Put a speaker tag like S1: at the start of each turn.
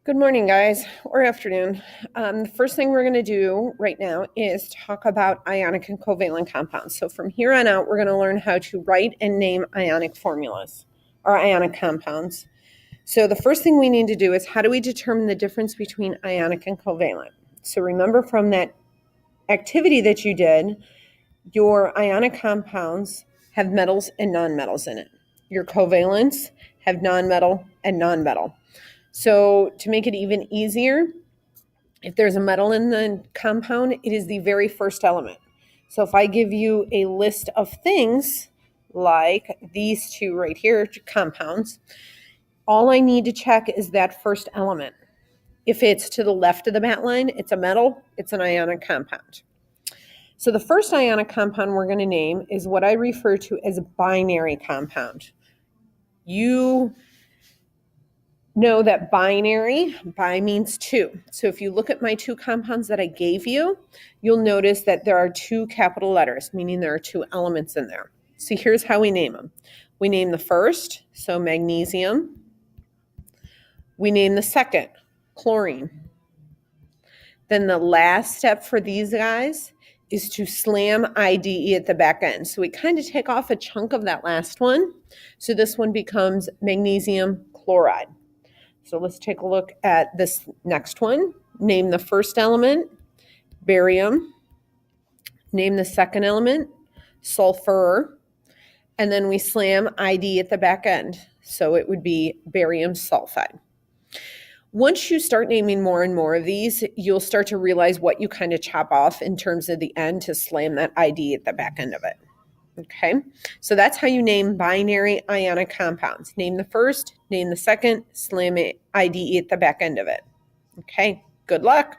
S1: Good morning, guys, or afternoon. The first thing we're going to do right now is talk about ionic and covalent compounds. So from here on out, we're going to learn how to write and name ionic formulas or ionic compounds. So the first thing we need to do is how do we determine the difference between ionic and covalent? So remember from that activity that you did, your ionic compounds have metals and nonmetals in it. Your covalents have nonmetal and nonmetal. So to make it even easier, if there's a metal in the compound, it is the very first element. So if I give you a list of things like these two right here, compounds, all I need to check is that first element. If it's to the left of the mat line, it's a metal, it's an ionic compound. So the first ionic compound we're going to name is what I refer to as a binary compound. You know that binary, bi means two. So if you look at my two compounds that I gave you, you'll notice that there are two capital letters, meaning there are two elements in there. So here's how we name them. We name the first, so magnesium. We name the second, chlorine. Then the last step for these guys is to slam IDE at the back end. So we kind of take off a chunk of that last one. So this one becomes magnesium chloride. So let's take a look at this next one. Name the first element, barium. Name the second element, sulfur. And then we slam ID at the back end. So it would be barium sulfide. Once you start naming more and more of these, you'll start to realize what you kind of chop off in terms of the end to slam that ID at the back end of it. Okay, so that's how you name binary ionic compounds. Name the first, name the second, slam ID at the back end of it. Okay, good luck.